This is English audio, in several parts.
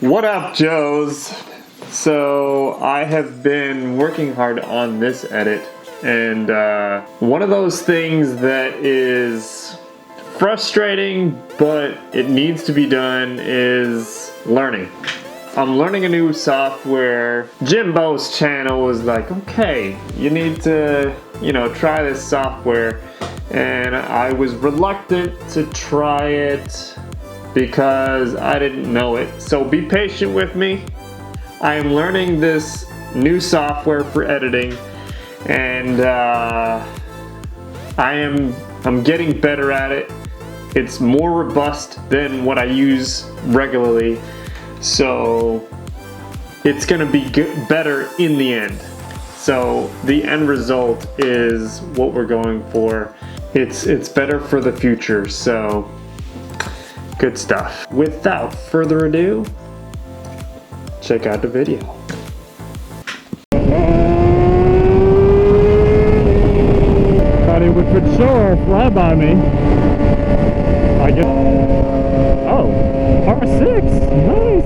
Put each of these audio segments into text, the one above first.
What up, Joes? So I have been working hard on this edit, and one of those things that is frustrating but it needs to be done is learning. I'm learning a new software. Jimbo's channel was like, okay, you need to, try this software, and I was reluctant to try it because I didn't know it. So be patient with me. I am learning this new software for editing, and I'm getting better at it. It's more robust than what I use regularly, so it's gonna be better in the end. So the end result is what we're going for. It's better for the future, so good stuff. Without further ado, check out the video. Thought it would for sure fly by me. I guess. Oh, R6, nice.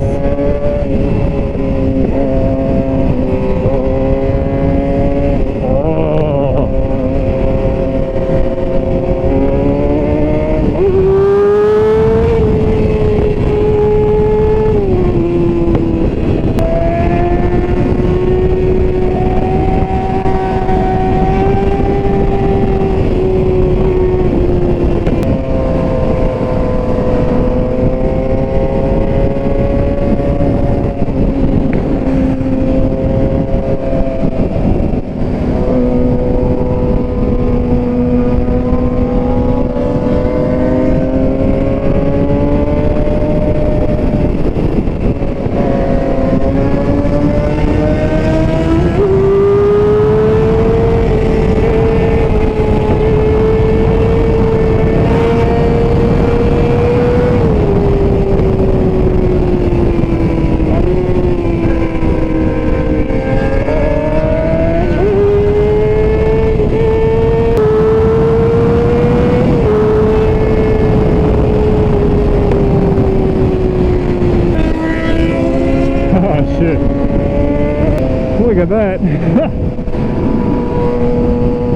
Look at that.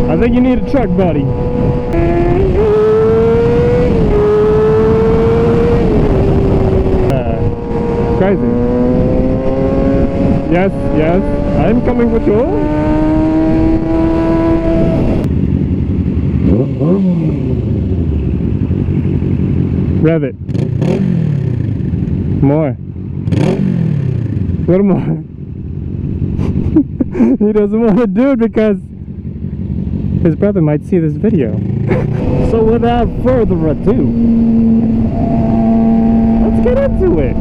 I think you need a truck buddy. Crazy. Yes, I'm coming with you. Rev it. More. A little more. He doesn't want to do it because his brother might see this video. So without further ado, let's get into it.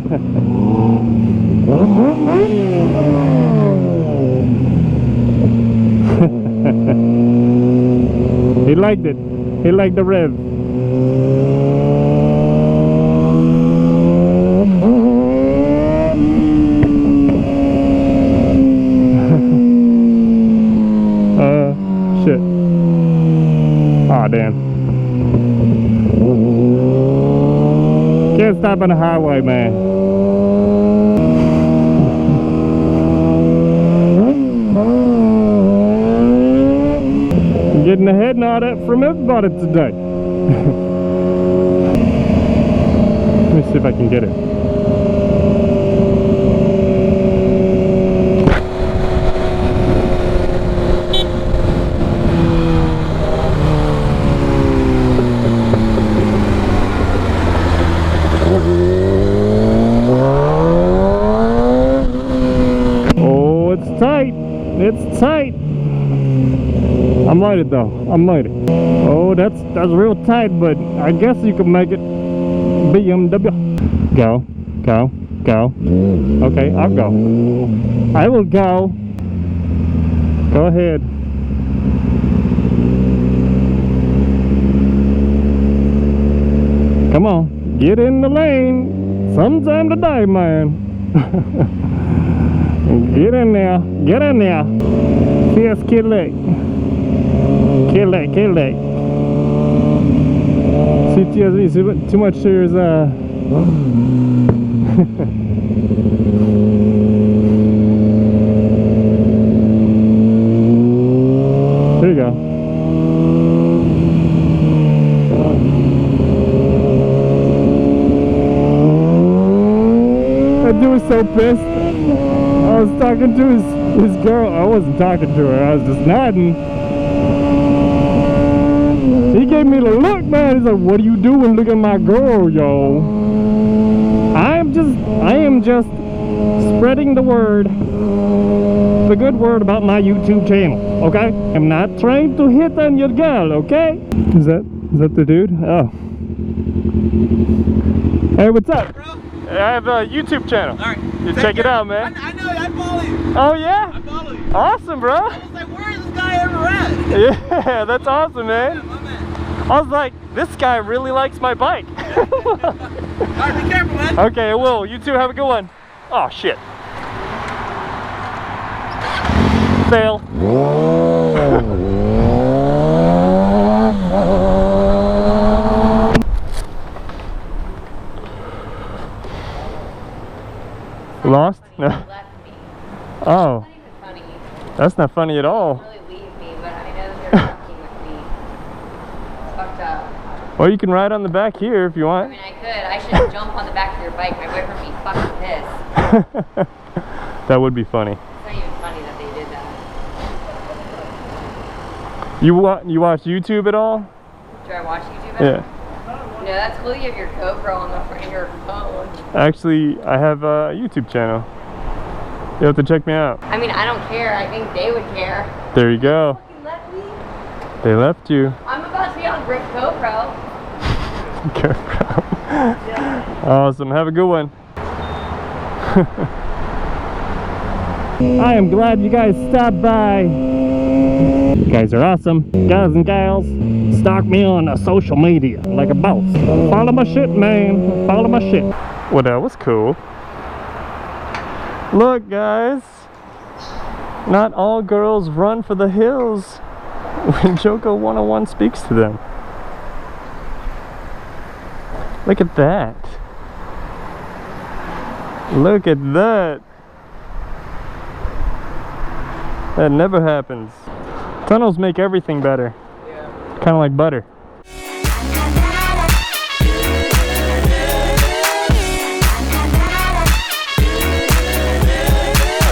He liked it. He liked the rev. Shit. Aw, damn. Can't stop on the highway, man. I'm getting a head nod up from everybody today. Let me see if I can get it. Oh, it's tight. It's tight. I'm lighted though. I'm lighted. Oh, that's real tight, but I guess you can make it. BMW. Go, go, go. Okay, I'll go. I will go. Go ahead. Come on, get in the lane. Sometime today, man. Get in there. Get in there. Fierce kill it. Kill it, kill it. CTSV, too much serious, Here you go. That dude was so pissed. I was talking to his girl. I wasn't talking to her, I was just nodding. He gave me the look, man. He's like, what are you doing? Look at my girl, yo. I am just spreading the word, the good word about my YouTube channel, okay? I'm not trying to hit on your girl, okay? Is that the dude? Oh. Hey, what's up? Bro? I have a YouTube channel. All right. You check it out, man. I know, I follow you. Oh, yeah? I follow you. Awesome, bro. I was like, where is this guy ever at? Yeah, that's awesome, man. Yeah, my man. I was like, this guy really likes my bike. All right, be careful, man. Okay, I will. You two have a good one. Oh, shit. Fail. Lost? No. Left me. Oh, That's not even funny. that's not funny at all. Don't really leave me, but I know they're fucking with me. It's fucked up. Well, you can ride on the back here if you I want. mean, I could. I should jump on the back of your bike. My boyfriend would be fucking pissed. That would be funny. It's not even funny that they did that. You watch YouTube at all? Do I watch YouTube? Yeah. No, that's cool. You have your GoPro on the front of your phone. Actually, I have a YouTube channel. You have to check me out. I mean, I don't care. I think they would care. There you go. Fucking let me. They left you. I'm about to be on Brick GoPro. GoPro. Awesome. Have a good one. I am glad you guys stopped by. You guys are awesome. Guys and gals, stalk me on social media like a boss. Follow my shit, man. Follow my shit. Well, that was cool. Look, guys. Not all girls run for the hills when Joko 101 speaks to them. Look at that. Look at that. That never happens. Tunnels make everything better. Yeah. Kind of like butter.